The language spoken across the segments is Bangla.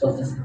চলতেছে।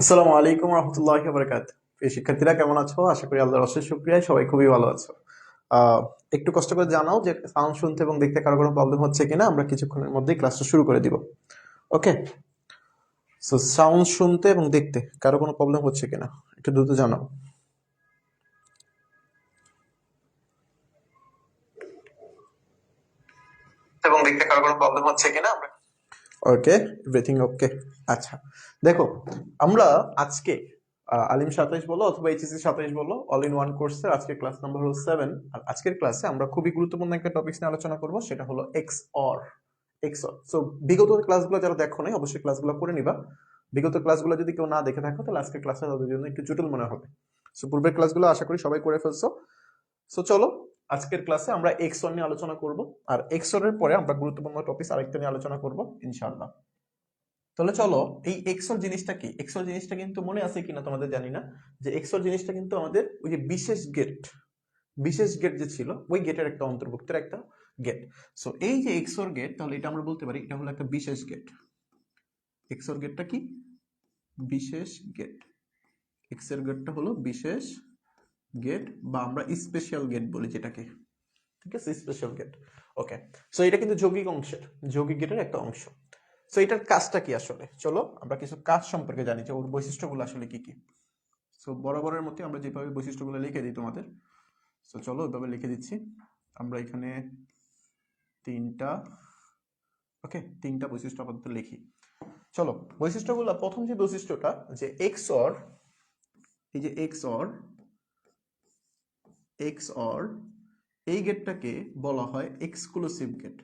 আসসালামু আলাইকুম রহমতুল্লাহি ওয়া বারাকাতুহু। প্রিয় শিক্ষার্থীরা কেমন আছো? আশা করি আল্লাহর অশেষ শুকরিয়ায় সবাই খুবই ভালো আছো। একটু কষ্ট করে জানাও যে সাউন্ড শুনতে এবং দেখতে কারো কোনো প্রবলেম হচ্ছে কিনা। আমরা কিছুক্ষণের মধ্যেই ক্লাসটা শুরু করে দিব। ওকে, সো সাউন্ড শুনতে এবং দেখতে কারো কোনো প্রবলেম হচ্ছে কিনা একটু দ্রুত জানাও। এবং দেখতে কারো কোনো প্রবলেম হচ্ছে কিনা আমরা ওকে, এভরিথিং ওকে। আচ্ছা দেখো, আমরা আজকে আলিম 27 বলো অথবা এইচএসসি 27 বলো, অল ইন ওয়ান কোর্সের আজকে ক্লাস নাম্বার হলো 7। আর আজকের ক্লাসে আমরা খুবই গুরুত্বপূর্ণ একটা টপিক নিয়ে আলোচনা করব, সেটা হলো এক্সঅর। এক্সঅর, সো বিগত ক্লাসগুলো যারা দেখো নাই অবশ্যই ক্লাসগুলো করে নিবা। বিগত ক্লাসগুলো যদি কেউ না দেখে থাকো তাহলে আজকের ক্লাসটা তাদের জন্য একটু জটিল মনে হবে। সো পূর্বের ক্লাসগুলো আশা করি সবাই করে ফেলছো। সো চলো, আজকের ক্লাসে আমরা এক্সঅর নিয়ে আলোচনা করব, আর এক্সঅর এর পরে আমরা গুরুত্বপূর্ণ টপিক আরেকটা নিয়ে আলোচনা করব ইনশাআল্লাহ। তাহলে চলো, এই এক্সর জিনিসটা কি? এক্সর জিনিসটা কিন্তু মনে আছে কিনা তোমাদের জানি না, যে এক্সর জিনিসটা কিন্তু আমাদের ওই যে বিশেষ গেট যে ছিল ওই গেটের একটা অন্তর্ভুক্তের একটা গেট। সো এই যে এক্সর গেট, তাহলে এটা আমরা বলতে পারি এটা হলো একটা বিশেষ গেট। এক্সর গেটটা কি? বিশেষ গেট। এক্সর গেটটা হলো বিশেষ গেট, বা আমরা স্পেশাল গেট বলি যেটাকে। ঠিক আছে, স্পেশাল গেট। ওকে, সো এটা কিন্তু যৌগিক গেটের একটা অংশ। সো এটার কাজটা কি আসলে? চলো আমরা কিছু কাজ সম্পর্কে জানি, যে ওর বৈশিষ্ট্যগুলো আসলে কি কি। সো বরাবরের মতো আমরা যেভাবে বৈশিষ্ট্যগুলো লিখে দিই তোমাদের, সো চলো ওইভাবে লিখে দিচ্ছি। আমরা এখানে তিনটা বৈশিষ্ট্য আপাতত লিখি। চলো বৈশিষ্ট্যগুলো, প্রথম যে বৈশিষ্ট্যটা, যে এক্সঅর, এই যে এক্সঅর এই গেটটাকে বলা হয় এক্সক্লুসিভ গেট।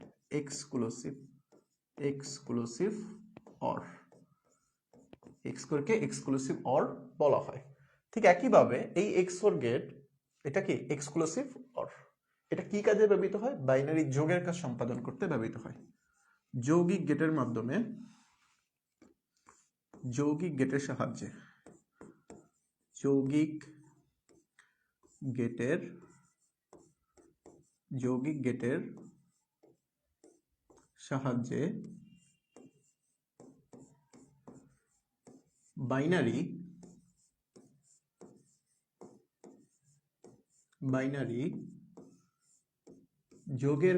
এক্সক্লুসিভ অর, এক্সকোরকে এক্সক্লুসিভ অর বলা হয়। ঠিক একইভাবে এই এক্সঅর গেট, এটা কি এক্সক্লুসিভ অর। এটা কি কাজে ব্যবহৃত হয়? বাইনারি যোগের কাজ সম্পাদন করতে ব্যবহৃত হয়। যৌগিক গেটের মাধ্যমে, যৌগিক গেটের সাহায্যে, যৌগিক গেটের সাহায্যে বাইনারি যোগের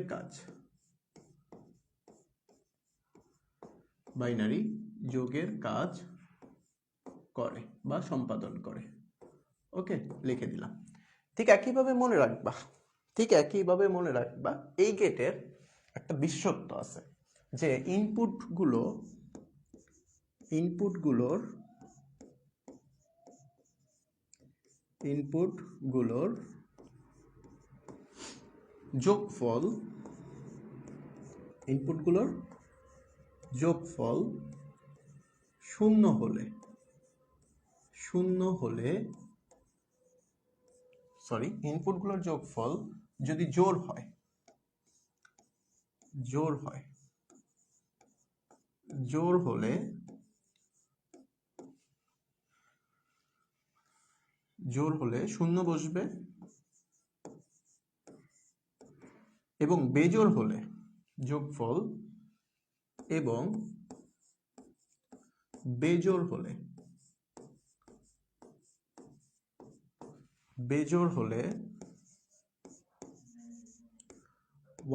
কাজ, করে বা সম্পাদন করে। ওকে, লিখে দিলাম। ঠিক একইভাবে মনে রাখবা এই গেটের একটা বিশেষত্ব আছে, যে ইনপুটগুলোর যোগফল শূন্য হলে ইনপুটগুলোর যোগফল যদি জোড় হয়, জোড় হলে শূন্য বসবে, এবং বেজোড় হলে যোগফল, এবং বেজোড় হলে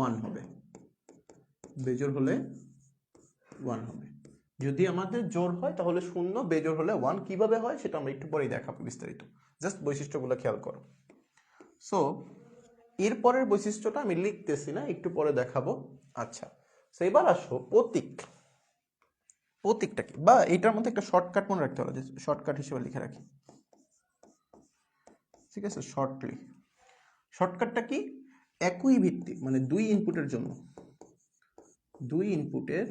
1 হবে। যদি আমাদের জোড় হয় তাহলে 0, বেজোড় হলে 1। কিভাবে হয় সেটা আমরা একটু পরেই দেখাবো বিস্তারিত, জাস্ট বৈশিষ্ট্যগুলো খেয়াল করো। সো এরপরের বৈশিষ্ট্যটা আমি লিখতেছি না, একটু পরে দেখাবো। আচ্ছা, সো এবার আসো প্রতীকটা কি, বা এটার মধ্যে একটা শর্টকাট মনে রাখতে হবে, যে শর্টকাট হিসেবে লিখে রাখি। ঠিক আছে, শর্টকাটটা কি, একই ভিত্তি মানে দুই ইনপুটের জন্য, দুই ইনপুটের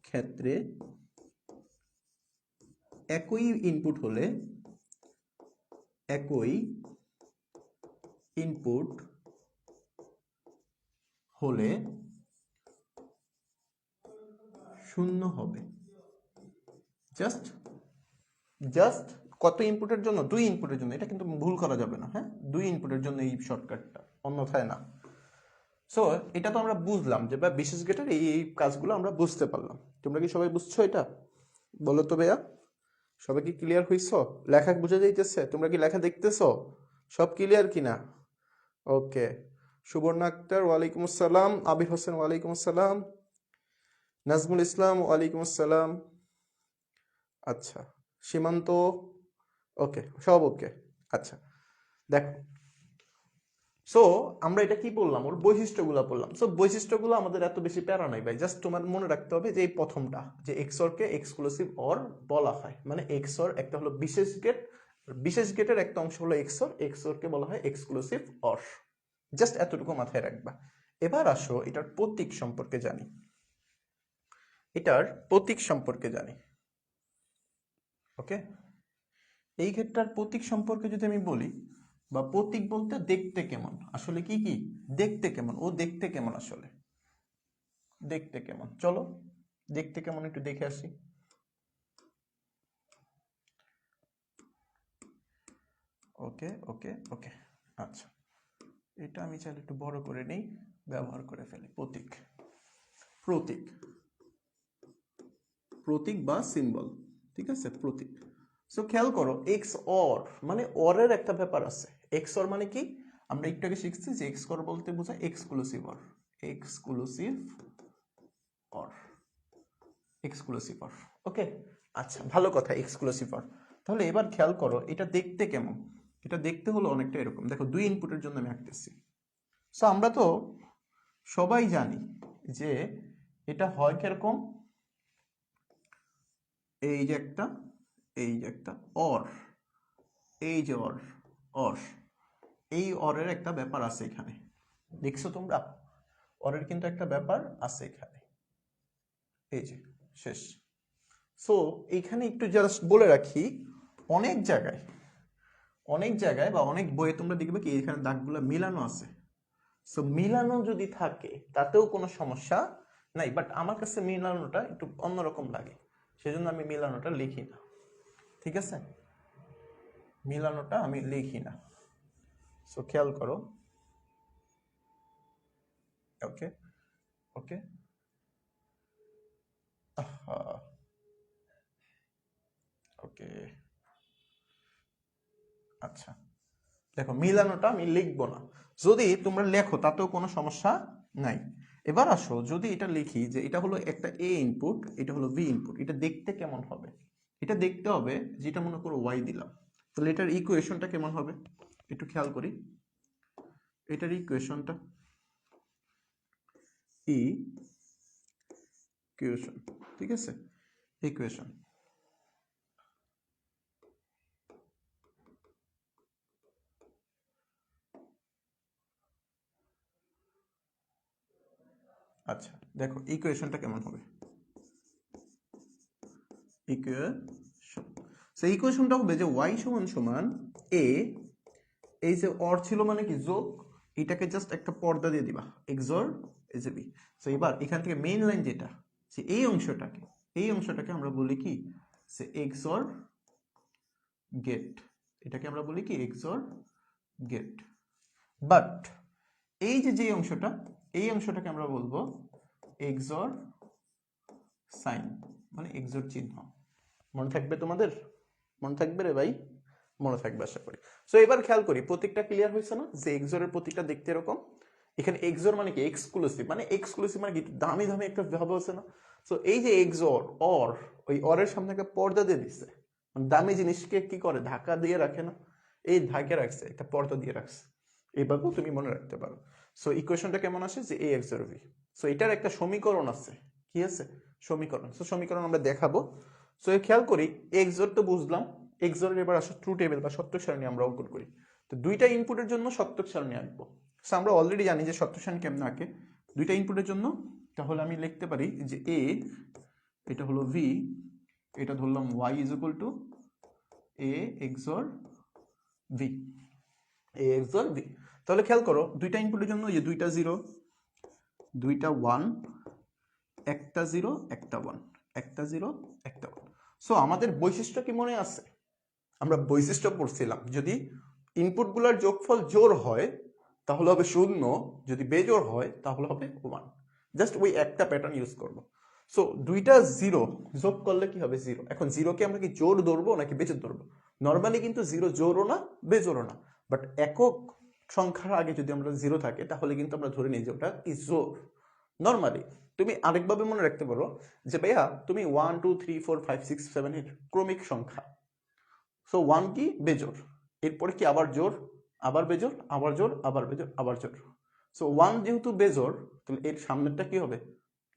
ক্ষেত্রে একই ইনপুট হলে, একই ইনপুট হলে শূন্য হবে। জাস্ট জাস্ট কত ইনপুটের জন্য, দুই ইনপুটের জন্য, এটা কিন্তু ভুল করা যাবে না, হ্যাঁ, দুই ইনপুটের জন্য এই শর্টকাটটা, অন্যথায় না। সো এটা তো আমরা বুঝলাম যে বা বিশেষ গেটের এই কাজগুলো আমরা বুঝতে পারলাম। তোমরা কি সবাই বুঝছো এটা? বলো তো ভাইয়া, সবাই কি ক্লিয়ার হইছো? লেখা বুঝে যাইতেছে? তোমরা কি লেখা দেখতেছো? সব ক্লিয়ার কিনা? ওকে। সুবর্ণা আক্তার ওয়ালাইকুম আসসালাম, আবির হোসেন ওয়ালাইকুম আসসালাম, নাজমুল ইসলাম ওয়ালাইকুম আসসালাম। আচ্ছা, সীমান্ত ওকে, সব ওকে। আচ্ছা দেখো, সো আমরা এটা কি বললাম, ওর বৈশিষ্ট্যগুলো বললাম। সো বৈশিষ্ট্যগুলো আমাদের এত বেশি প্যারা নাই ভাই, জাস্ট তোমার মনে রাখতে হবে যে এই প্রথমটা, যে এক্সঅরকে এক্সক্লুসিভ অর বলা হয়, মানে এক্সঅর একটা হলো বিশেষ গেট, বিশেষ গেটের একটা অংশ হলো এক্সঅর, এক্সঅরকে বলা হয় এক্সক্লুসিভ অর। জাস্ট এতটুকু মাথায় রাখবা। এবার আসো এটার প্রতীক সম্পর্কে জানি, এটার প্রতীক সম্পর্কে জানি। ওকে, এই ক্ষেত্রে প্রতীক সম্পর্কে যদি আমি বলি, বা প্রতীক বলতে দেখতে কেমন, আসলে কি কি দেখতে কেমন, ও দেখতে কেমন, আসলে দেখতে কেমন, চলো দেখতে কেমন একটু দেখে আসি। ওকে ওকে ওকে, আচ্ছা এটা আমি চাইলে একটু বড় করে নেই, ব্যবহার করে ফেলি। প্রতীক, প্রতীক, প্রতীক বা সিম্বল, ঠিক আছে, প্রতীক। সো খেয়াল করো, এক্স অর মানে অরের একটা ব্যাপার আছে। এক্স অর মানে কি, আমরা একটু আগে শিখছি যে এক্স অর বলতে বোঝায় exclusive or, exclusive or, exclusive or. Okay, আচ্ছা ভালো কথা, এক্সক্লুসিভ অর। তাহলে এবার খেয়াল করো এটা দেখতে কেমন, এটা দেখতে হলো অনেকটা এরকম। দেখো দুই ইনপুটের জন্য আমি আঁকতেছি। সো আমরা তো সবাই জানি যে এটা হয় কিরকম, এই যে একটা, এই যে একটা অর, এই যে অর, অর, এই অরের একটা ব্যাপার আছে এখানে, দেখছো তোমরা, অরের কিন্তু একটা ব্যাপার আছে এখানে, এই যে শেষ। সো এইখানে একটু জাস্ট বলে রাখি, অনেক জায়গায়, অনেক জায়গায় বা অনেক বইয়ে তোমরা দেখবে কি এখানে দাগগুলো মিলানো আছে। সো মিলানো যদি থাকে তাতেও কোনো সমস্যা নাই, বাট আমার কাছে মিলানোটা একটু অন্যরকম লাগে, সেজন্য আমি মিলানোটা লিখি না, ঠিক আছে, মিলানোটা আমি লিখি না। সো খেয়াল করো, ওকে ওকে, ওকে, আচ্ছা দেখো মিলানোটা আমি লিখবো না, যদি তোমরা লেখো তাতেও কোনো সমস্যা নাই। এবার আসো, যদি এটা লিখি যে এটা হলো একটা এ ইনপুট, এটা হলো বি ইনপুট, এটা দেখতে কেমন হবে, এটা দেখতে হবে যেটা মনে করো ওয়াই দিলাম, তাহলে এটার ইকুয়েশনটা কেমন হবে একটু খেয়াল করি। এটার ইকুয়েশনটা ইকুয়েশন, ঠিক আছে, ইকুয়েশন, আচ্ছা দেখো ইকুয়েশনটা কেমন হবে, ইকুয়েশন, সো ইকুয়েশনটা হবে যে y সমান সমান a, এই যে অর ছিল মানে কি যোগ, এটাকে জাস্ট একটা পর্দা দিয়ে দিবা XOR as A B. So এবার এখান থেকে মেইন লাইন যেটা, যে এই অংশটাকে, এই অংশটাকে আমরা বলি কি, সে এক্সর গেট, এটাকে আমরা বলি কি এক্সর গেট। বাট এই যে যে অংশটা, এই অংশটাকে আমরা বলবো এক্সর সাইন, মানে এক্সর চিহ্ন। মনে থাকবে তোমাদের? মনে থাকবে রে ভাই? মনে থাকবে আশা করি। সো এবার খেয়াল করি প্রতীকটা ক্লিয়ার হয়েছে না, যে এক্সরের প্রতীকটা দেখতে এরকম। এখানে এক্সর মানে কি এক্সক্লুসিভ, মানে এক্সক্লুসিভ মানে কি দামি দামি একটা ভাব আছে না। সো এই যে এক্সর অর, ওই অরের সামনে একটা পর্দা দিয়ে দিচ্ছে, মানে দামি জিনিসকে কি করে ঢাকা দিয়ে রাখে না, এই ঢাকে রাখছে, একটা পর্দা দিয়ে রাখছে, এইভাবেও তুমি মনে রাখতে পারো। সো ইকুয়েশনটা কেমন আসে, যে এ এক্সর ভি। সো এটার একটা সমীকরণ আছে, কি আছে, সমীকরণ। সো সমীকরণ আমরা দেখাবো। সো খেয়াল করি এক্সর তো বুঝলাম, এক্সরের এবার আসো ট্রু টেবিল বা সত্য সারণী আমরা অঙ্কন করি। তো দুইটা ইনপুটের জন্য সত্যক সারণী আঁকবো। সো আমরা অলরেডি জানি যে সত্যক সারণী কেমন আঁকে। দুইটা ইনপুটের জন্য তাহলে আমি লিখতে পারি যে এ, এটা হলো ভি, এটা ধরলাম Y is equal to A XOR V, A XOR V. তাহলে খেয়াল করো দুইটা ইনপুটের জন্য এই যে দুইটা জিরো, দুইটা ওয়ান, একটা জিরো একটা ওয়ান, একটা জিরো একটা ওয়ান। সো আমাদের বৈশিষ্ট্য কি মনে আছে? আমরা বৈশিষ্ট্য পড়ছিলাম, যদি ইনপুটগুলোর যোগফল জোড় হয় তাহলে হবে শূন্য, যদি বেজোড় হয় তাহলে হবে ওয়ান। জাস্ট ওই একটা প্যাটার্ন ইউজ করব। সো দুইটা জিরো যোগ করলে কি হবে? জিরো। এখন জিরোকে আমরা কি জোড় ধরবো নাকি বেজোড় ধরবো? নর্মালি কিন্তু জিরো জোড়ও না বেজোড়ও না, বাট একক সংখ্যার আগে যদি আমরা জিরো থাকে তাহলে কিন্তু আমরা ধরে নিই যে ওটা কি জোড়। নর্মালি তুমি আরেকভাবে মনে রাখতে পারো যে ভাইয়া তুমি 1 2 3 4 5 6 7 8 ক্রমিক সংখ্যা। সো ওয়ান কি? বেজোড়। এরপরে কি আবার জোড়, আবার বেজোড়, আবার জোড়, আবার বেজোড়, আবার জোড়। সো ওয়ান যেহেতু বেজোড় তাহলে এর সামনেরটা কি হবে?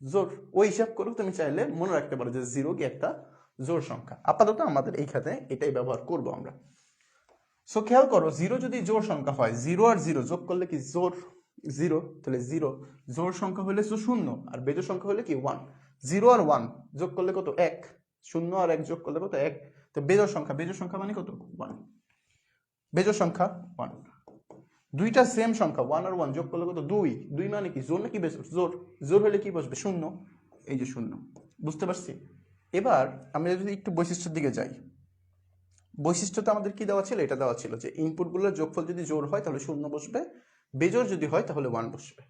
জোড়। ওই হিসাব করে তুমি চাইলে মনে রাখতে পারো যে জিরো কি একটা জোড় সংখ্যা। আপাতত আমাদের এইখানে এটাই ব্যবহার করব আমরা। সো খেয়াল করো জিরো যদি জোড় সংখ্যা হয়, জিরো আর জিরো যোগ করলে কি জোড়? জিরো। তাহলে জিরো জোড় সংখ্যা হলে তো শূন্য, আর বেজোড় সংখ্যা হলে কি? ওয়ান। জিরো আর ওয়ান যোগ করলে কত? এক। শূন্য আর এক যোগ করলে কত? এক। তো বেজোড় সংখ্যা, বেজোড় সংখ্যা মানে কত? ওয়ান। বেজোড় সংখ্যা ওয়ান। দুইটা সেম সংখ্যা ওয়ান আর ওয়ান যোগ করলে কত? দুই। দুই মানে কি? জোর নাকি বেজোড়? জোর। জোর হলে কি বসবে? শূন্য। এই যে শূন্য। বুঝতে পারছি? এবার আমরা যদি একটু বৈশিষ্ট্যের দিকে যাই, বৈশিষ্ট্যটা আমাদের কি দেওয়া ছিল? এটা দেওয়া ছিল যে ইনপুটগুলোর যোগফল যদি জোড় হয় তাহলে শূন্য বসবে, বেজোড় যদি হয় তাহলে ওয়ান বসবে।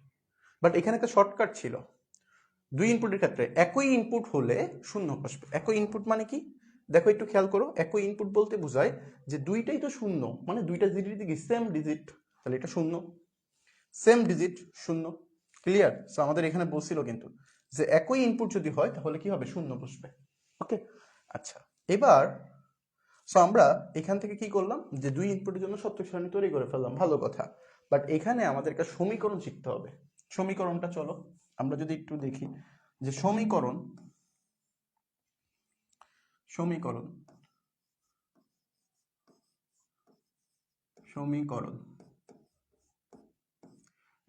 বাট এখানে একটা শর্টকাট ছিল। দুই ইনপুটের ক্ষেত্রে একই ইনপুট হলে শূন্য বসবে। একই ইনপুট মানে কি? দেখো একটু খেয়াল করো, একই ইনপুট বলতে বোঝায় যে দুইটাই তো শূন্য, মানে দুইটা ডিজিট কি সেম ডিজিট, তাহলে এটা শূন্য। সেম ডিজিট শূন্য। ক্লিয়ার? সো আমাদের এখানে বলছিল কিন্তু যে একই ইনপুট যদি হয় তাহলে কি হবে? শূন্য বসবে। ওকে, আচ্ছা। এবার সো আমরা এখান থেকে কি করলাম যে দুই ইনপুটের জন্য সত্যক সারণী তৈরি করে ফেললাম, ভালো কথা। বাট এখানে আমাদেরকে সমীকরণ শিখতে হবে। সমীকরণটা চলো আমরা যদি একটু দেখি যে সমীকরণ, সমীকরণ, সমীকরণ।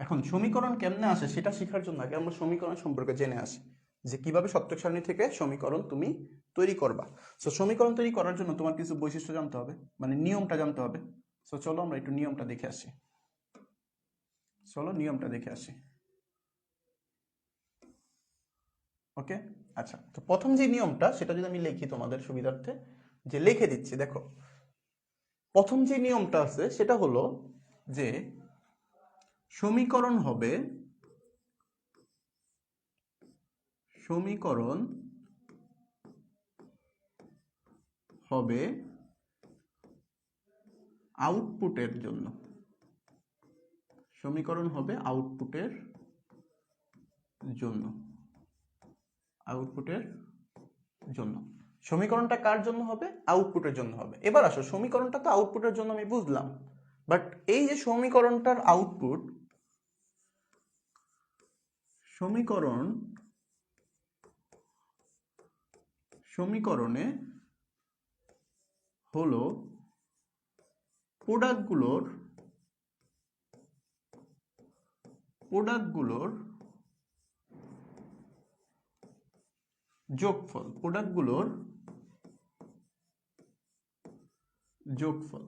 এখন সমীকরণ কেমনে আসে সেটা শেখার জন্য আগে আমরা সমীকরণ সম্পর্কে জেনে আসি, যে কিভাবে সত্যক সারণী থেকে সমীকরণ তুমি তৈরি করবা। সো সমীকরণ তৈরি করার জন্য তোমার কিছু বৈশিষ্ট্য জানতে হবে, মানে নিয়মটা জানতে হবে। সো চলো আমরা একটু নিয়মটা দেখে আসি। চলো নিয়মটা দেখে আসি। ওকে, আচ্ছা। তো প্রথম যে নিয়মটা সেটা যদি আমি লিখি তোমাদের সুবিধার্থে, যে লিখে দিচ্ছি, দেখো প্রথম যে নিয়মটা আছে সেটা হলো যে সমীকরণ হবে, সমীকরণ হবে আউটপুটের জন্য, সমীকরণ হবে আউটপুটের জন্য, আউটপুটের জন্য। সমীকরণটা কার জন্য হবে? আউটপুটের জন্য হবে। এবার আসো, সমীকরণটা তো আউটপুটের জন্য আমি বুঝলাম, বাট এই যে সমীকরণটার আউটপুট, সমীকরণ, সমীকরণে হলো প্রোডাক্টগুলোর, প্রোডাক্টগুলোর যোগফল, প্রোডাক্টগুলোর যোগফল।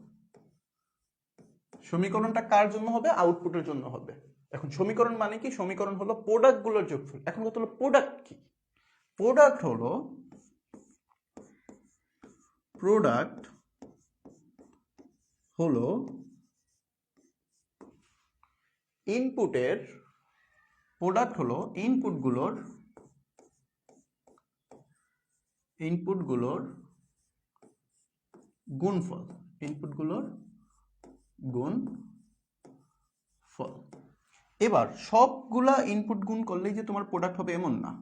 সমীকরণটা কার জন্য হবে? আউটপুটের জন্য হবে। এখন সমীকরণ মানে কি? সমীকরণ হলো প্রোডাক্টগুলোর যোগফল। এখন কথা হলো প্রোডাক্ট কি? প্রোডাক্ট হলো, প্রোডাক্ট হলো ইনপুটের, প্রোডাক্ট হলো ইনপুটগুলোর, ইনপুটগুলোর গুণফল, ইনপুটগুলোর গুণফল। এবার সবগুলা ইনপুট গুণ করলেই যে তোমার প্রোডাক্ট হবে এমন না।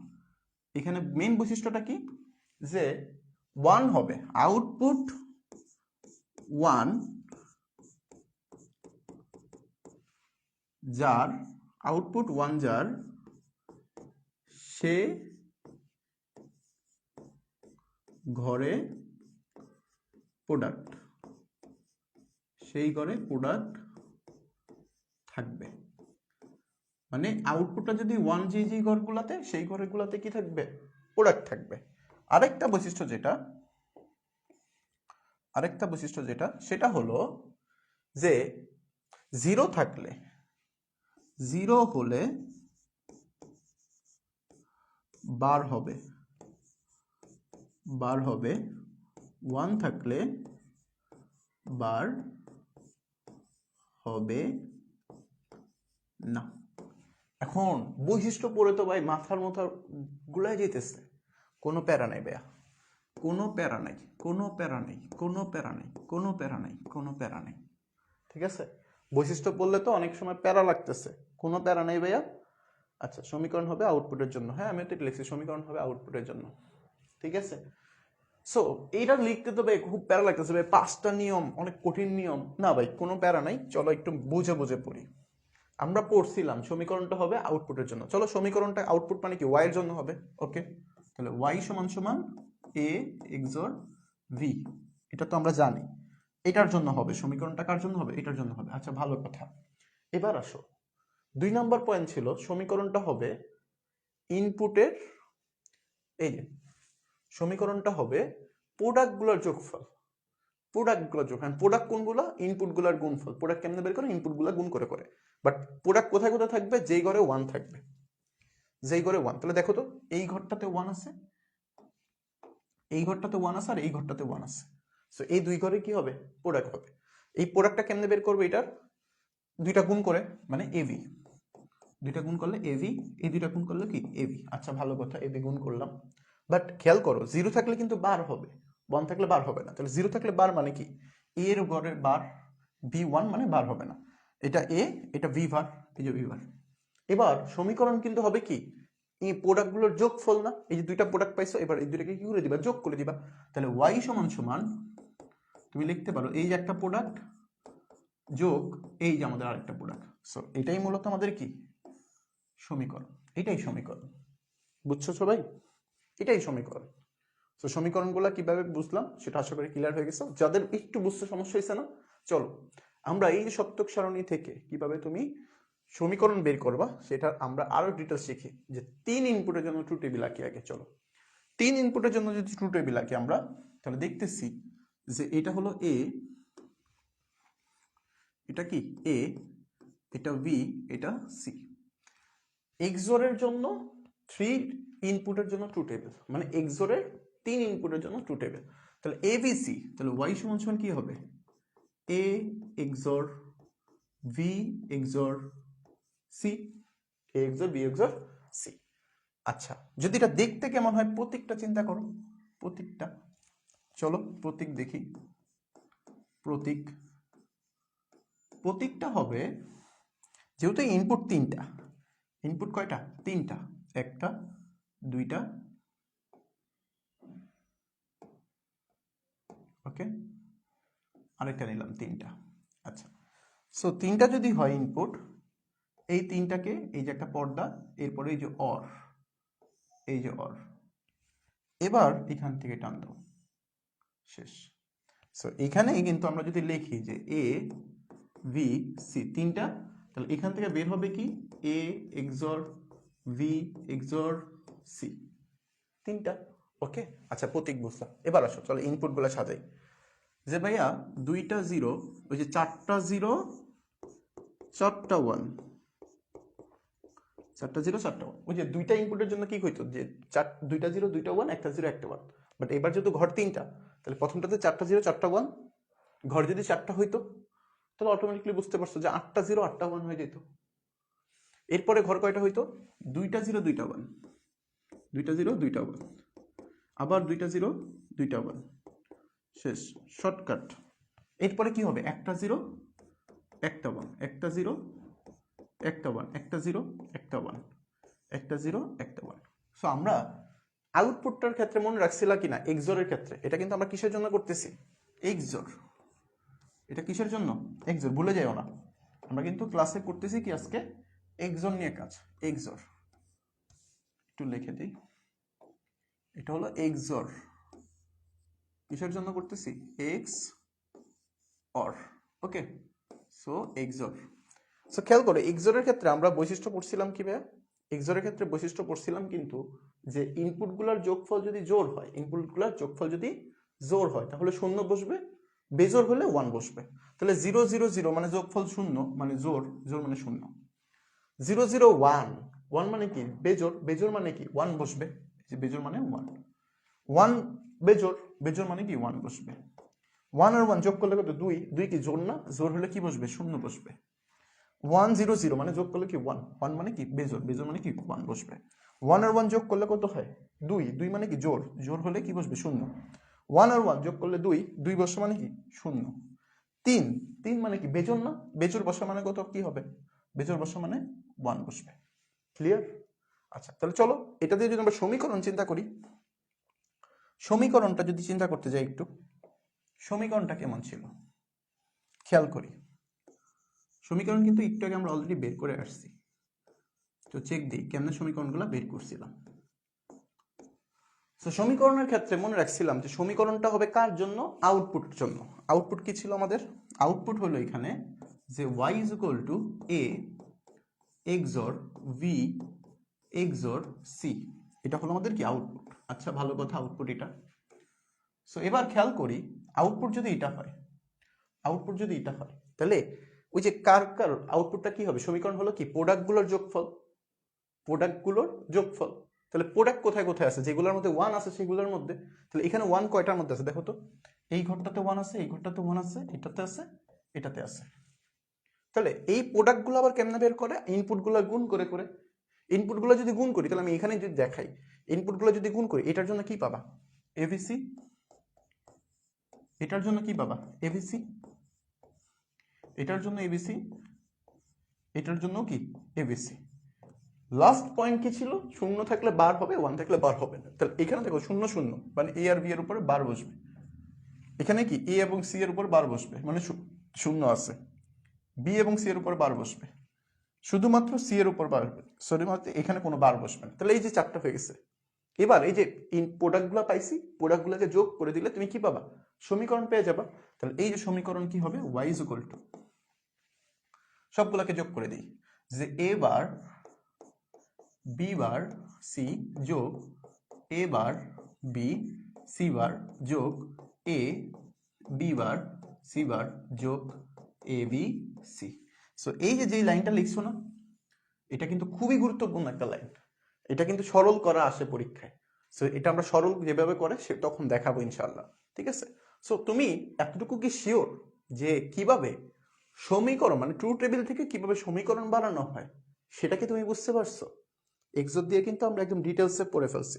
এখানে মেইন বৈশিষ্ট্যটা কি? যে ওয়ান হবে, আউটপুট ওয়ান, যার আউটপুট ওয়ান, যার সে ঘরে প্রোডাক্ট, সে সেই ঘরে প্রোডাক্ট থাকবে। মানে আউটপুটটা যদি 1GG ঘরগুলাতে, সেই ঘরগুলাতে কি থাকবে? প্রোডাক্ট থাকবে। আরেকটা বৈশিষ্ট্য যেটা সেটা হলো যে 0 থাকলে, 0 হলে বার হবে, 1 থাকলে বার হবে না। এখন বৈশিষ্ট্য পড়ে তো ভাই মাথার গুলাই যেতেছে, কোনো প্যারা নাই ভাইয়া, কোনো প্যারা নাই। ঠিক আছে, বৈশিষ্ট্য পড়লে তো অনেক সময় প্যারা লাগতেছে, কোনো প্যারা নাই ভাইয়া। আচ্ছা, সমীকরণ হবে আউটপুটের জন্য। হ্যাঁ, আমি তো লিখছি সমীকরণ হবে আউটপুটের জন্য। ঠিক আছে, সো এইটা লিখতে তো ভাই খুব প্যারা লাগতেছে ভাই, 5টা নিয়ম, অনেক কঠিন নিয়ম। না ভাই, কোনো প্যারা নাই, চলো একটু বুঝে পড়ি। আমরা পড়ছিলাম সমীকরণটা হবে আউটপুটের জন্য। চলো, সমীকরণটা আউটপুট মানে কি? ওয়াই এর জন্য হবে। ওকে, তাহলে ওয়াই সমান সমান এ এক্সর ভি, এটা তো আমরা জানি। এটার জন্য হবে সমীকরণটা, কার জন্য হবে? এটার জন্য হবে। আচ্ছা, ভালো কথা। এবার আসো, 2 নম্বর পয়েন্ট ছিল সমীকরণটা হবে ইনপুটের, এই যে সমীকরণটা হবে প্রোডাক্টগুলোর যোগফল। প্রোডাক্ট কোনগুলো? ইনপুটগুলোর গুণফল। প্রোডাক্ট কেমনে বের করে? ইনপুটগুলো গুণ করে। বাট প্রোডাক্ট কোথায় থাকবে? যেই ঘরে 1 থাকবে, যেই ঘরে 1। তাহলে দেখো তো, এই ঘরটাতে 1 আছে, এই ঘরটাতে 1 আছে, আর এই ঘরটাতে 1 আছে। সো এই দুই ঘরে কি হবে? প্রোডাক্ট হবে। এই প্রোডাক্টটা কেমনে বের করবে? এটার দুইটা গুণ করে, মানে এবি, দুইটা গুণ করলে এবি, এই দুইটা গুণ করলে কি? এবি। আচ্ছা, ভালো কথা, এবি গুণ করলাম। বাট খেয়াল করো, 0 থাকলে কিন্তু বার হবে, 1 থাকলে বার হবে না। তাহলে 0 থাকলে বার মানে কি? এ এর ঘরের বার, V1 মানে বার হবে না। এটা এ, এটা ভি বার, এই যে ভি বার। এবার সমীকরণ কিন্তু হবে কি? এই প্রোডাক্টগুলোর যোগফল না? এই যে দুইটা প্রোডাক্ট পাইছো, এবার এই দুইটাকে কি করে দিবা? যোগ করে দিবা। তাহলে ওয়াই সমান সমান তুমি লিখতে পারো এই যে একটা প্রোডাক্ট যোগ এই যে আমাদের আরেকটা প্রোডাক্ট। সো এটাই মূলত আমাদের কি? সমীকরণ। এটাই সমীকরণ। বুঝছো সবাই? এটাই সমীকরণ। তো সমীকরণগুলো কিভাবে বুঝলাম সেটা আশা করি ক্লিয়ার হয়ে গেছে। যাদের একটু বুঝতে সমস্যা হয়েছে না, চলো আমরা এই সত্যক সারণী থেকে কিভাবে তুমি সমীকরণ বের করবা সেটা আমরা আরো ডিটেলস শিখি। যে 3 ইনপুটের জন্য ট্রু টেবিল আঁকি আগে। চলো, 3 ইনপুটের জন্য যদি ট্রু টেবিল আঁকি আমরা, তাহলে দেখতেছি যে এটা হলো এ, এটা কি এ, এটা বি, এটা সি। এক্সোরের জন্য 3 ইনপুটের জন্য ট্রু টেবিল, মানে এক্সোরের 3 ইনপুটের জন্য ট্রু টেবিল। তাহলে এ বি সি, তাহলে ওয়াই সমান সমান কি হবে? এ এক্সর ভি এক্সর সি, এ এক্সর বি এক্সর সি। আচ্ছা, যদি এটা দেখতে কেমন হয় প্রতীকটা চিন্তা করো, প্রতীকটা। চলো প্রতীক দেখি। প্রতীকটা হবে, যেহেতু ইনপুট 3টা, ইনপুট কয়টা? 3টা, একটা, দুইটা, ওকে, আরেকটা নিলাম, 3টা। আচ্ছা, সো 3টা যদি হয় ইনপুট, এই 3টাকে এই যে একটা পর্দা, এরপরে এই যে অর, এই যে অর, এবার এখান থেকে টান দাও, শেষ। সো এখানেই কিন্তু আমরা যদি লিখি যে এ ভি সি 3টা, তাহলে এখান থেকে বের হবে কি? এ এক্সর ভি এক্সর সি, 3টা। ওকে, আচ্ছা প্রতীক বুঝলাম। এবার আসো, চলো ইনপুটগুলো সাজাই। যে ভাইয়া 2টা 0, ওই যে 4টা 0, 4টা 1, 4টা 0, 4টা 1, ওই যে 2টা ইনপুটের জন্য কি হইতো? যে 2টা 0, 2টা 1, একটা 0, একটা 1। বাট এবার যেহেতু ঘর 3টা, তাহলে প্রথমটাতে 4টা 0, 4টা 1, ঘর যদি 4টা হইতো তাহলে অটোমেটিকলি বুঝতে পারছো যে 8টা 0, 8টা 1 হয়ে যেত। এরপরে ঘর কয়টা হইতো? 2টা 0, 2টা 1, 2টা 0, 2টা 1, আবার 2টা 0, 2টা 1, শেষ, শর্টকাট। এরপরে কি হবে? একটা 0, একটা 1, একটা 0, একটা 1, একটা 0, একটা 1, একটা 0, একটা 1। সো আমরা আউটপুটটার ক্ষেত্রে মনে রাখছিলাম কিনা এক্সরের ক্ষেত্রে, এটা কিন্তু আমরা কিসের জন্য করতেছি? এক্সর। এটা কিসের জন্য? এক্সর, ভুলে যাইও না। আমরা কিন্তু ক্লাসে করতেছি কি আজকে? এক্সর নিয়ে কাজ। এক্সর একটু লিখে দিই, এটা হলো এক্সর। কিসের জন্য করতেছি? X or. Okay, so XOR. So খেয়াল করো এক্সরের ক্ষেত্রে আমরা বৈশিষ্ট্য পড়ছিলাম কি ভাইয়া? এক্সরের ক্ষেত্রে বৈশিষ্ট্য পড়ছিলাম কিন্তু যে ইনপুটগুলোর যোগফল যদি জোড় হয়, ইনপুটগুলোর যোগফল যদি জোড় হয় তাহলে শূন্য বসবে, বেজোড় হলে 1 বসবে। তাহলে 0 0 0 মানে যোগফল শূন্য, মানে জোড়, জোড় মানে শূন্য। 0 0 1 1 মানে কি বেজোড়, বেজোড় মানে কি 1 বসবে, যে বেজোড় মানে 1 1 বেজোড়, বেজোড় মানে কি 1 বসবে। 1 আর 1 যোগ করলে কত 2, 2 কি জোড় না, জোড় হলে কি বসবে শূন্য বসবে। 1 0 0 মানে যোগ করলে কি 1, 1 মানে কি বেজোড়, বেজোড় মানে কি 1 বসবে। 1 আর 1 যোগ করলে কত হয় 2, 2 মানে কি জোড়, জোড় হলে কি বসবে শূন্য। 1 আর 1 যোগ করলে 2, 2 বসে মানে কি শূন্য। 3, 3 মানে কি বেজোড় না, বেজোড় বসা মানে কত কি হবে, বেজোড় বসা মানে 1 বসবে। ক্লিয়ার? আচ্ছা তাহলে চলো এটা দিয়ে যদি আমরা সমীকরণ চিন্তা করি, সমীকরণটা যদি চিন্তা করতে যাই একটু, সমীকরণটা কেমন ছিল খেয়াল করি। সমীকরণ কিন্তু একটু আগে আমরা অলরেডি বের করে আসছি, তো চেক দিই কেমনে সমীকরণগুলো বের করছিলাম। তো সমীকরণের ক্ষেত্রে মনে রাখছিলাম যে সমীকরণটা হবে কার জন্য, আউটপুটের জন্য। আউটপুট কি ছিল আমাদের, আউটপুট হলো এখানে যে y is equal two a XOR v XOR c, এটা হলো আমাদের কি আউটপুট। আচ্ছা ভালো কথা, আউটপুট এটা। সো এবার খেয়াল করি আউটপুট যদি এটা হয়, আউটপুট যদি এটা হয় তাহলে ওই যে কার কার আউটপুটটা কি হবে, সমীকরণ হলো কি প্রোডাক্টগুলোর যোগফল, প্রোডাক্টগুলোর যোগফল। তাহলে প্রোডাক্ট কোথায় কোথায় আছে, যেগুলোর মধ্যে 1 আছে সেগুলোর মধ্যে। তাহলে এখানে 1 কয়টার মধ্যে আছে দেখো তো, এই ঘরটাতে 1 আছে, এই ঘরটাতে 1 আছে, এটাতে আছে, এটাতে আছে। তাহলে এই প্রোডাক্টগুলো আবার কেমনে বের করে, ইনপুটগুলো গুণ করে করে। ইনপুটগুলো যদি গুণ করি তাহলে আমি এখানে যদি দেখাই, ইনপুটগুলো যদি গুণ করি এটার জন্য কি পাবা এবিসি, এটার জন্য কি পাবা এবিসি, এটার জন্য এবিসি, এটার জন্য কি এবিসি। লাস্ট পয়েন্ট কি ছিল, শূন্য থাকলে বার হবে, 1 থাকলে বার হবে না। তাহলে এখানে দেখো 0 0 মানে এ আর বি এর উপরে বার বসবে, এখানে কি এ এবং সি এর উপর বার বসবে মানে শূন্য আছে, বি এবং সি এর উপর বার বসবে, শুধুমাত্র সি এর উপর বার, সরি মাত্র এখানে কোনো বার বসবে না। তাহলে এই যে চারটা হয়ে গেছে। এবার এই যে প্রোডাক্টগুলো পাইছি, প্রোডাক্টগুলোকে যোগ করে দিলে তুমি কি পাবা, সমীকরণ পেয়ে যাবা। তাহলে এই যে সমীকরণ কি হবে, y ইজ ইকুয়াল টু, সবগুলোকে যোগ করে দিই, যে এ বার বি বার সি যোগ এ বার বি সি বার যোগ এ বি বার সি বার যোগ এ বি সি। সো এই যে যেই লাইনটা লিখছো না, এটা কিন্তু খুবই গুরুত্বপূর্ণ একটা লাইন, এটা কিন্তু সরল করা আসে পরীক্ষায়। সো এটা আমরা সরল যেভাবে করে সে তখন দেখাবো ইনশাল্লাহ, ঠিক আছে। সো তুমি এতটুকু কি শিওর যে কিভাবে সমীকরণ মানে ট্রু টেবিল থেকে কিভাবে সমীকরণ বানানো হয় সেটা কি তুমি বুঝতে পারছো? এক্সোর দিয়ে কিন্তু আমরা একদম ডিটেলসে পড়ে ফেলছি,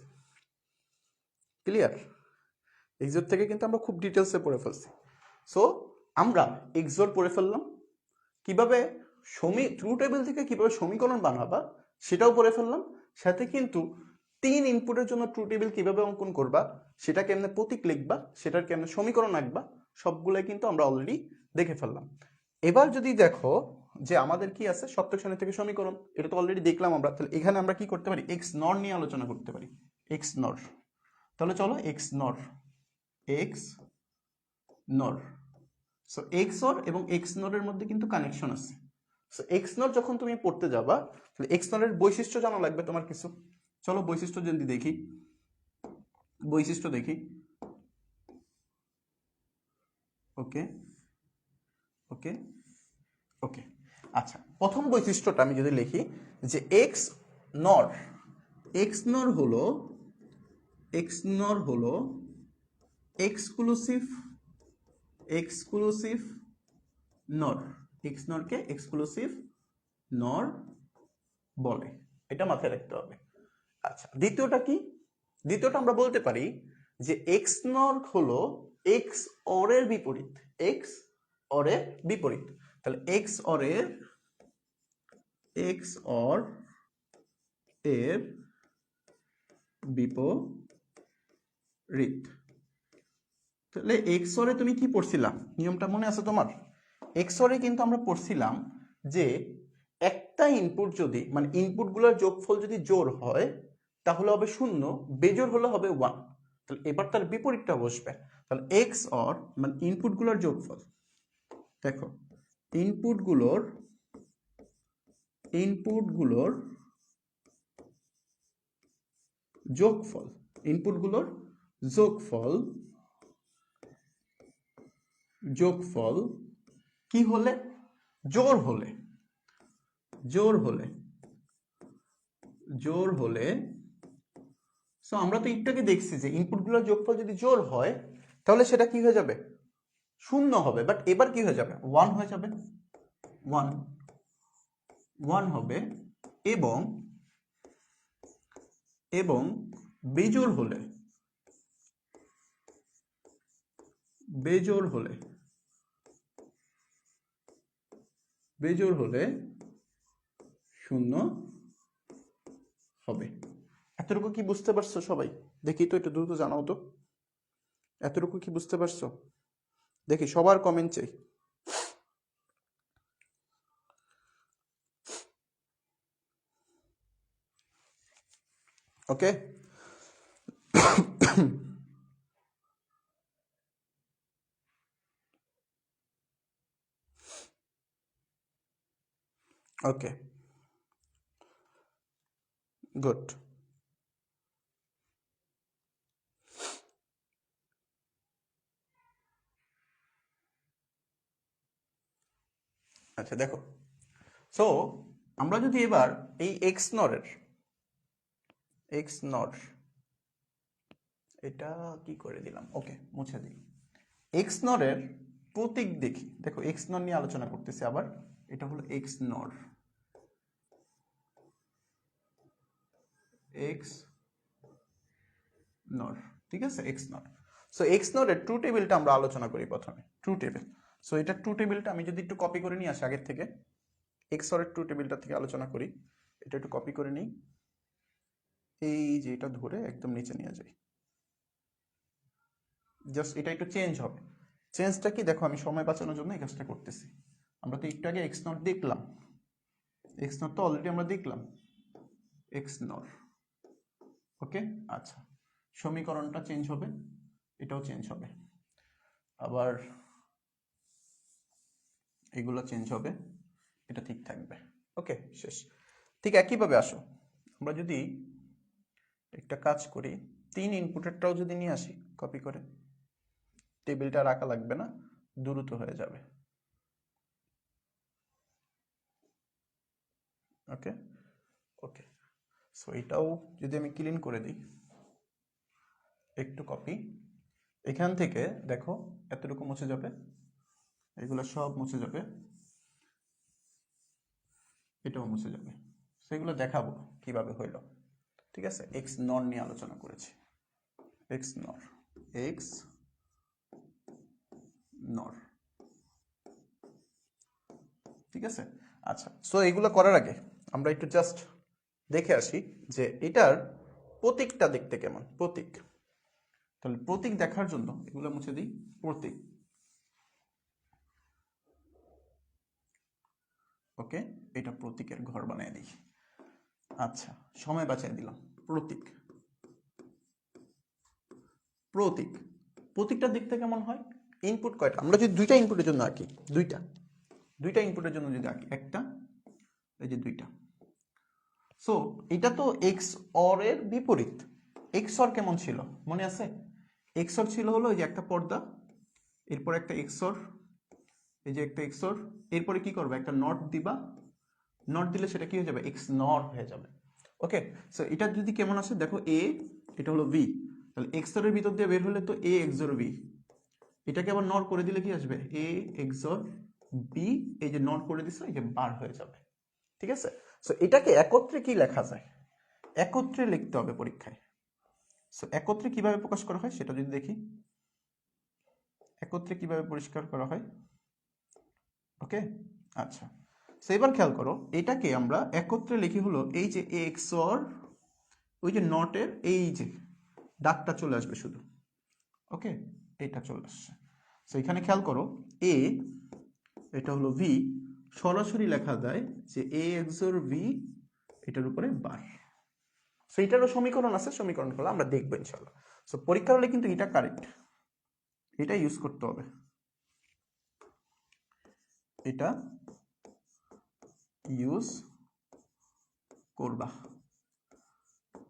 ক্লিয়ার? এক্সোর থেকে কিন্তু আমরা খুব ডিটেলসে পড়ে ফেলছি। সো আমরা এক্সোর পড়ে ফেললাম, কিভাবে ট্রু টেবিল থেকে কিভাবে সমীকরণ বানাবা সেটাও পড়ে ফেললাম, সাথে কিন্তু 3 ইনপুটের জন্য ট্রু টেবিল কিভাবে অঙ্কন করবা, সেটা কেমনে প্রতীক লিখবা, সেটার কেমনে সমীকরণ আঁকবা, সবগুলাই কিন্তু আমরা অলরেডি দেখে ফেললাম। এবার যদি দেখো যে আমাদের কি আছে সপ্তক শ্রেণী থেকে সমীকরণ, এটা তো অলরেডি দেখলাম আমরা। তাহলে এখানে আমরা কি করতে পারি, এক্স নর নিয়ে আলোচনা করতে পারি, এক্স নর। তাহলে চলো এক্স নর, এক্স নর। সো এক্স নর এবং এক্স নরের মধ্যে কিন্তু কানেকশন আছে। সো এক্স নর যখন তুমি পড়তে যাবা তাহলে এক্স নরের বৈশিষ্ট্য জানা লাগবে তোমার কিছু। চলো বৈশিষ্ট্য যদি দেখি, বৈশিষ্ট্য দেখি। ওকে ওকে ওকে, আচ্ছা প্রথম বৈশিষ্ট্যটা আমি যদি লিখি যে এক্স নর, এক্স নর হলো, এক্স নর হলো এক্সক্লুসিভ, এক্সক্লুসিভ নর, এক্স নরকে এক্সক্লুসিভ নর বলে, এটা মাথায় রাখতে হবে। আচ্ছা দ্বিতীয়টা কি, দ্বিতীয়টা আমরা বলতে পারি যে এক্স নর হলো এক্স অরের বিপরীত, এক্স অরের বিপরীত। তাহলে এক্স অরের, এক্স অর এর বিপরীত। তাহলে এক্স অরে তুমি কি পড়ছিলাম, নিয়মটা মনে আছে তোমার? এক্স অরে কিন্তু আমরা পড়ছিলাম যে একটা ইনপুট যদি মানে ইনপুটগুলোর যোগফল যদি জোড় হয় তাহলে হবে 0, বেজোড় হলে হবে 1। তাহলে এবার তার বিপরীতটা বসবে, তাহলে এক্স অর মানে ইনপুটগুলোর যোগফল, দেখো ইনপুটগুলোর যোগফল কি হলে? জোড় হলে সো আমরা তো একটু আগে দেখছি যে ইনপুটগুলোর যোগফল যদি জোড় হয় তাহলে সেটা কি হয়ে যাবে? শূন্য হবে। বাট এবার কি হয়ে যাবে? 1 হয়ে যাবে। 1 হবে। এবং বেজোড় হলে শূন্য হবে। এতটুকু কি বুঝতে পারছো সবাই? দেখি তো একটু দ্রুত জানাও তো, এতটুকু কি বুঝতে পারছো? দেখি সবার কমেন্ট চাই। ওকে, ওকে, গুড। আচ্ছা দেখো, সো আমরা যদি এবার এই এক্স নর এটা কি করে দিলাম, ওকে মুছে দিই। এক্স নরের প্রতীক দেখি। দেখো এক্স নর নিয়ে আলোচনা করতেছি আবার। এটা হলো এক্স নর, ঠিক আছে, এক্স নর। সো এক্স নরের ট্রু টেবিলটা আমরা আলোচনা করি প্রথমে। ট্রু টেবিল, সো এটা ট্রু টেবিলটা আমি যদি একটু কপি করে নিয়ে আসি আগের থেকে, এক্স নরের ট্রু টেবিলটা থেকে আলোচনা করি। এটা একটু কপি করে নিই, এই যে এটা ধরে একদম নিচে নিয়ে যাই। জাস্ট এটা একটু চেঞ্জ হবে। চেঞ্জটা কি দেখো, আমি সময় বাঁচানোর জন্য এই কাজটা করতেছি। আমরা তো একটু আগে এক্স নট দেখলাম, এক্স নট তো অলরেডি আমরা দেখলাম, এক্স নট। ওকে, আচ্ছা সমীকরণটা চেঞ্জ হবে, এটাও চেঞ্জ হবে, আবার এগুলো চেঞ্জ হবে, এটা ঠিক থাকবে। ওকে শেষ। ঠিক একইভাবে আসো, আমরা যদি একটা কাজ করি, 3 ইনপুটেরটাও যদি নিয়ে আসি কপি করে, টেবিলটা রাখা লাগবে না, দ্রুত হয়ে যাবে। ওকে ওকে, সো এটাও যদি আমি ক্লিন করে দিই, একটু কপি, এখান থেকে দেখো এতটুকু মুছে যাবে, এগুলো সব মুছে যাবে, এটাও মুছে যাবে। সেগুলো দেখাবো কিভাবে হইলো। ঠিক আছে, এক্স নর নিয়ে আলোচনা করেছি, এক্স নর, ঠিক আছে। আচ্ছা, সো এগুলো করার আগে আমরা একটু জাস্ট দেখে আসি যে এটার প্রতীকটা দেখতে কেমন। প্রতীক, তাহলে প্রতীক দেখার জন্য এগুলো মুছে দিই। প্রতীক, ওকে, এটা প্রতীকের ঘর বানিয়ে দিই। আচ্ছা সময় বাঁচিয়ে দিলাম। প্রতীকটা দেখতে কেমন হয়? ইনপুট কয়টা? আমরা যদি দুইটা ইনপুটের জন্য আঁকি, দুইটা ইনপুটের জন্য যদি আঁকি, একটা, এই যে দুইটা। সো এটা তো এক্স অর এর বিপরীত। এক্স অর কেমন ছিল মনে আছে? এক্স অর ছিল হলো এই যে একটা পর্দা, এরপর একটা এক্স অর, এই যে একটা এক্স অর, এরপরে কি করবে? একটা নট দিবা, নট দিলে সেটা কি হয়ে যাবে? এক্স নর হয়ে যাবে। ওকে, সো এটা যদি কেমন আসে দেখো, এ, এটা হলো ভি, তাহলে এক্স অর এর ভিতর দিয়ে বের হলে তো এ এক্স অর ভি, এটাকে আবার নট করে দিলে কি আসবে? এ এক্স অর বি, এই যে নট করে দিছে, এই যে বার হয়ে যাবে। ঠিক আছে, সো এটাকে একত্রে কি লেখা যায়? একত্রে লিখতে হবে পরীক্ষায়। সো একত্রে কিভাবে প্রকাশ করা হয় সেটা যদি দেখি, একত্রে কিভাবে পরিষ্কার করা হয়। ওকে, আচ্ছা, সো এবার খেয়াল করো, এটাকে আমরা একত্রে লিখি হলো এই যে এ এক্স অর, ওই যে নটের এই যে দাগটা চলে আসবে শুধু। ওকে, এটা চলে আসছে। সো এখানে খেয়াল করো, এ, এটা হলো ভি, সরাসরি লেখা যায় যে এ এক্স অর ভি, এটার উপরে বার। সো এটারও সমীকরণ আছে, সমীকরণগুলো আমরা দেখবো ইনশাল্লাহ। সো পরীক্ষা হলে কিন্তু এটা কারেক্ট, এটা ইউজ করতে হবে। এটা ইউজ করবা,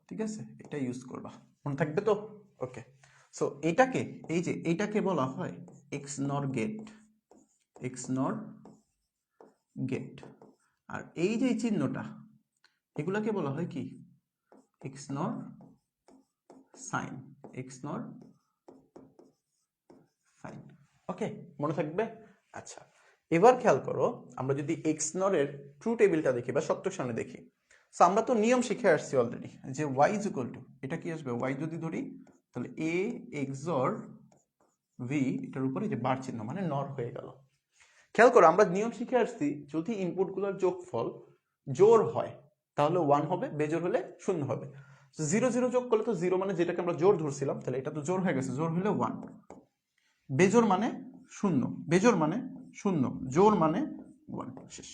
ঠিক আছে, এটা ইউজ করবা, মনে থাকবে তো? ওকে, সো এটাকে, এই যে এটাকে বলা হয় XNOR গেট, XNOR গেট। আর এই যে চিহ্নটা, এগুলাকে বলা হয় কি? XNOR sign, XNOR sign. Okay, মনে থাকবে? আচ্ছা, এবার খেয়াল করো, আমরা যদি XNOR এর ট্রু টেবিলটা দেখি বা সত্যর সামনে দেখি, সো আমরা তো নিয়ম শিখে আসছি অলরেডি যে y ইজ ইকুয়াল টু, এটা কি আসবে, y যদি ধরি তাহলে a XOR v, এটার উপরে যে বার চিহ্ন মানে নর হয়ে গেল। খেয়াল করো, আমরা নিয়ম শিখে আসছি যদি ইনপুটগুলোর যোগফল জোড় হয় তাহলে 1 হবে, বেজোড় হলে 0 হবে। 0 0 যোগ করলে তো 0 মানে যেটাকে আমরা জোড় ধরছিলাম, তাহলে এটা তো জোড় হয়ে গেছে, জোড় হলে 1, বেজোড় মানে 0, বেজোড় মানে 0, জোড় মানে 1, শেষ।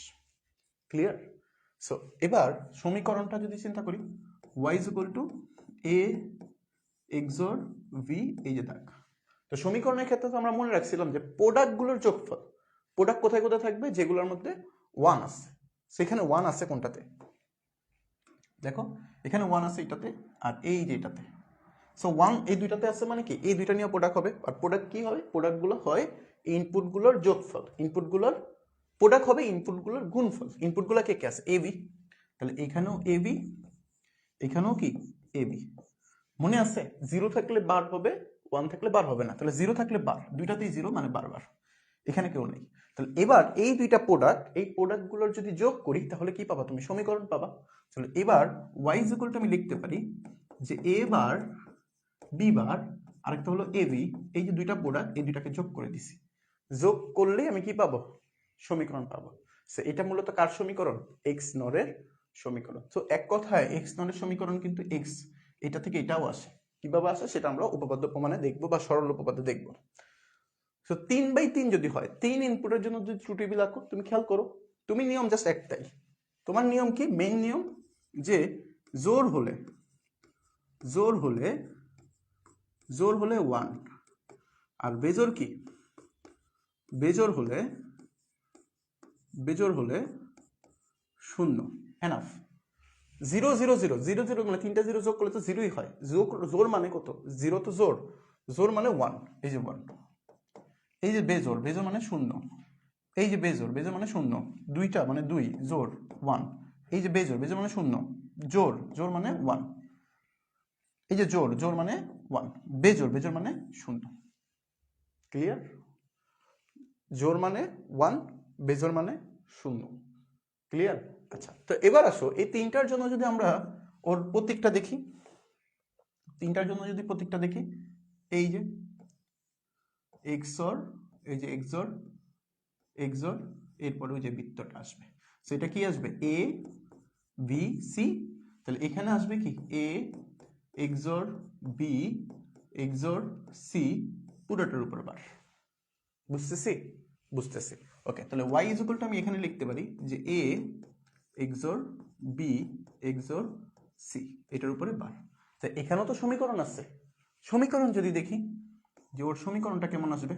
ক্লিয়ার? সো এবার সমীকরণটা যদি চিন্তা করি, y is equal two a XOR v, এই যে দাগ। তো সমীকরণের ক্ষেত্রে তো আমরা মনে রাখছিলাম যে প্রোডাক্টগুলোর যোগফল, প্রোডাক্ট কোথায় কোথায় থাকবে, যেগুলোর মধ্যে 1 আছে, সেখানে 1 আছে কোনটাতে, দেখো এখানে 1 আছে এটাতে, আর এই যে এটাতে। সো 1 এই দুইটাতে আছে মানে কি, এই দুইটা নিয়ে প্রোডাক্ট হবে। আর প্রোডাক্ট কি হবে, প্রোডাক্টগুলো হয় ইনপুটগুলোর যোগফল, ইনপুটগুলোর প্রোডাক্ট হবে ইনপুটগুলোর গুণফল। ইনপুটগুলো কে কে আছে, এবি, তাহলে এখানেও এবি, এখানেও কি এবি। মনে আছে 0 থাকলে বার হবে, 1 থাকলে বার হবে না, তাহলে 0 থাকলে বার, দুইটাতেই 0 মানে বারবার, এখানে কেউ নেই। তাহলে এবার এই দুইটা প্রোডাক্ট, এই প্রোডাক্টগুলোর যদি যোগ করি তাহলে কি পাবা, তুমি সমীকরণ পাবা। তাহলে এবার y ইজ ইকুয়াল টু আমি লিখতে পারি যে a বার b বার আরেকটা হলো ab, এই যে দুইটা প্রোডাক্ট, এই দুইটাকে যোগ করে দিছি, যোগ করলে আমি কি পাবো, সমীকরণ পাবো। সো এটা মূলত কার সমীকরণ, XNOR এর সমীকরণ। তো এক কথায় XNOR এর সমীকরণ কিন্তু x, এটা থেকে এটাও আসে। কিভাবে আসে সেটা আমরা উপপাদ্য প্রমাণে দেখবো বা সরল উপপাদ্য দেখবো। সো 3/3 যদি হয়, 3 ইনপুটের জন্য যদি ট্রু টেবিল আঁকো, তুমি খেয়াল করো, তুমি নিয়ম জাস্ট একটাই, তোমার নিয়ম কি, মেইন নিয়ম যে জোর হলে, জোর হলে, জোর হলে 1, আর বেজোর কি, বেজোর হলে, বেজোর হলে 0, এনাফ। 0 0 0 0 0 মানে 3টা 0 যোগ করলে তো 0ই হয়, জোর মানে কত, 0 তো জোর, জোর মানে 1, এই যে 1, এই যে বেজোর, বেজোর মানে 0, এই যে বেজোর, বেজোর মানে 0, দুইটা মানে 2, জোর 1, এই যে বেজোর, বেজোর মানে 0, জোর, জোর মানে 1, এই যে জোর, জোর মানে 1, বেজোর, বেজোর মানে 0। ক্লিয়ার? জোর মানে 1, বেজোর মানে 0। ক্লিয়ার? আচ্ছা, তো এবার আসো এই তিনটার জন্য যদি আমরা ওর প্রতীকটা দেখি, তিনটার জন্য যদি প্রতীকটা দেখি, এই যে XOR, এই যে XOR, XOR, এরপরে ওই যে বৃত্তটা আসবে, সেটা কি আসবে, A B C, তাহলে এখানে আসবে কি A XOR B XOR C, পুরোটার উপর বার। বুঝতেছি? বুঝতেছি। ওকে, তাহলে y ইজ ইকুয়াল টু আমি এখানে লিখতে পারি যে A XOR B XOR C, এটার উপরে বার। তো এখানেও তো সমীকরণ আছে, সমীকরণ যদি দেখি যে ওর সমীকরণটা কেমন আসবে,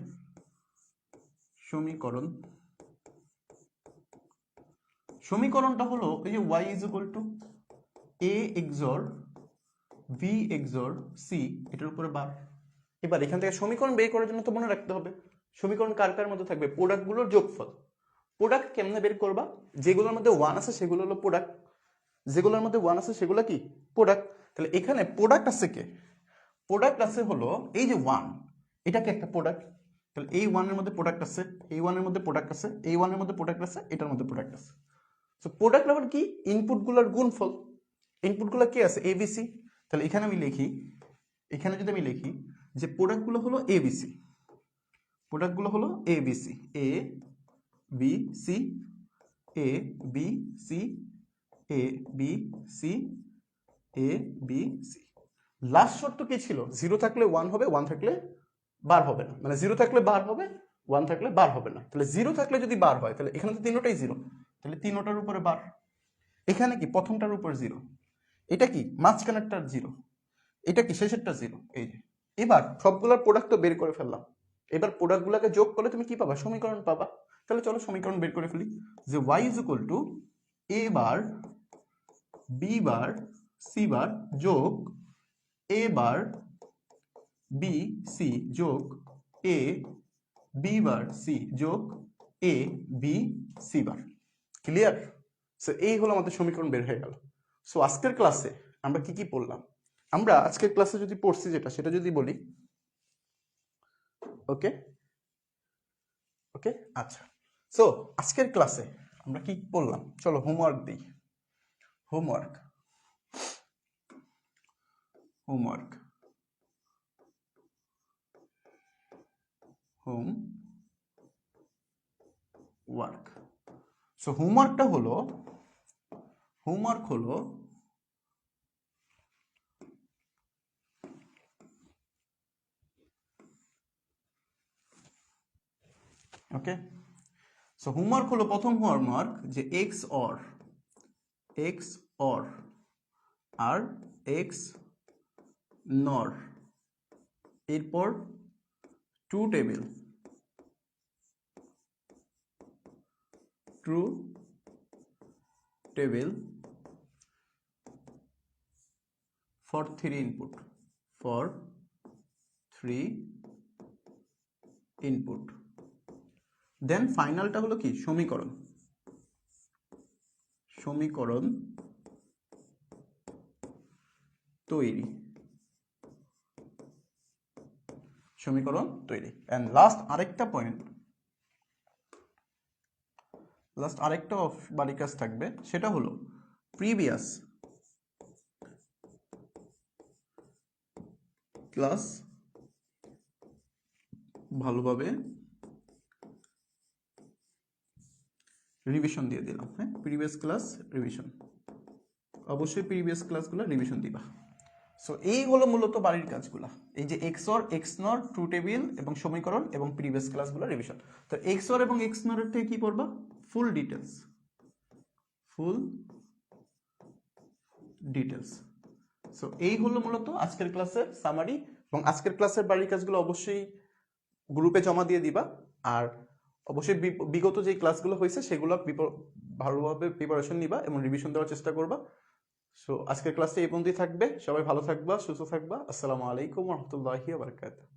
সমীকরণ, সমীকরণটা হলো এই যে y is equal two A XOR V XOR C, এটার উপরে বার। এবার এখান থেকে সমীকরণ বের করার জন্য তো মনে রাখতে হবে সমীকরণ কার কার মধ্যে থাকবে, প্রোডাক্টগুলোর যোগফল। প্রোডাক্ট কেমনে বের করবা, যেগুলোর মধ্যে 1 আছে সেগুলো হলো প্রোডাক্ট, যেগুলোর মধ্যে 1 আছে সেগুলো কি প্রোডাক্ট। তাহলে এখানে প্রোডাক্ট আছে কে, প্রোডাক্ট আছে হলো এই যে 1, এটাকে একটা প্রোডাক্ট, তাহলে এই 1 এর মধ্যে প্রোডাক্ট আছে, এই 1 এর মধ্যে প্রোডাক্ট আছে, এই 1 এর মধ্যে প্রোডাক্ট আছে, এটার মধ্যে প্রোডাক্ট আছে। সো প্রোডাক্ট আবার কি, ইনপুটগুলোর গুণফল, ইনপুটগুলো কে আছে ABC, তাহলে এখানে আমি লিখি, এখানে যদি আমি লিখি যে প্রোডাক্টগুলো হলো ABC, প্রোডাক্টগুলো হলো ABC, A B C, A B C, A B C, A B C। Last শর্ত কি ছিল, 0 থাকলে 1 হবে, 1 থাকলে বার হবে না, মানে 0 থাকলে বার হবে, 1 থাকলে বার হবে না। তাহলে 0 থাকলে যদি বার হয় তাহলে এখানে তো তিনটাই 0, তাহলে তিনটার উপরে বার। এখানে কি প্রথমটার উপর 0, এটা কি মাঝখানেরটার 0, এটা কি শেষেরটা 0, এই যে। এবার সবগুলোর প্রোডাক্ট তো বের করে ফেললাম, এবার প্রোডাক্টগুলোকে যোগ করলে তুমি কি পাবা, সমীকরণ পাবা। তাহলে চলো সমীকরণ বের করে ফেলি যে y is equal two a bar b bar c বার যোগ a বার b c যোগ a b বার c যোগ a b c bar. Clear? So এই হলো আমাদের সমীকরণ বের হয়ে গেল। সো আজকের ক্লাসে আমরা কি কি পড়লাম? আমরা আজকের ক্লাসে যদি পড়ছি সেটা যদি বলি, ওকে ওকে আচ্ছা। সো আজকের ক্লাসে আমরা কি পড়লাম, চলো হোমওয়ার্ক দিই। Homework homework homework so homework হলো ওকে। সো হোমওয়ার্ক হলো প্রথম হোমওয়ার্ক যে এক্স অর আর এক্স নর, এরপর ট্রু টেবিল for 3 input দেন ফাইনালটা হলো কি সমীকরণ তৈরি এন্ড লাস্ট আরেকটা বাড়ি কাজ থাকবে, সেটা হলো প্রিভিয়াস ক্লাস ভালোভাবে রিভিশন দিয়ে দিলাম। হ্যাঁ, প্রিভিয়াস ক্লাস রিভিশন, অবশ্যই প্রিভিয়াস ক্লাসগুলো রিভিশন দিবা। সো এই হলো মূলত বাড়ির কাজগুলা, এই যে এক্সঅর এক্সনর ট্রু টেবিল এবং সমীকরণ এবং প্রিভিয়াস ক্লাসগুলো রিভিশন। তো এক্সঅর এবং এক্সনর এর থেকে কি পড়বা? Full details. সো এই হলো মূলত আজকের ক্লাসের সামারি, এবং আজকের ক্লাসের বাড়ির কাজগুলো অবশ্যই গ্রুপে জমা দিয়ে দিবা। আর অবশ্যই বিগত যে ক্লাসগুলো হয়েছে সেগুলো ভালোভাবে প্রিপারেশন নিবা এবং রিভিশন দেওয়ার চেষ্টা করবা। সো আজকের ক্লাসটা এই পর্যন্তই থাকবে। সবাই ভালো থাকবা, সুস্থ থাকবা। আসসালামু আলাইকুম ওয়া রাহমাতুল্লাহি ওয়া বারাকাতুহু।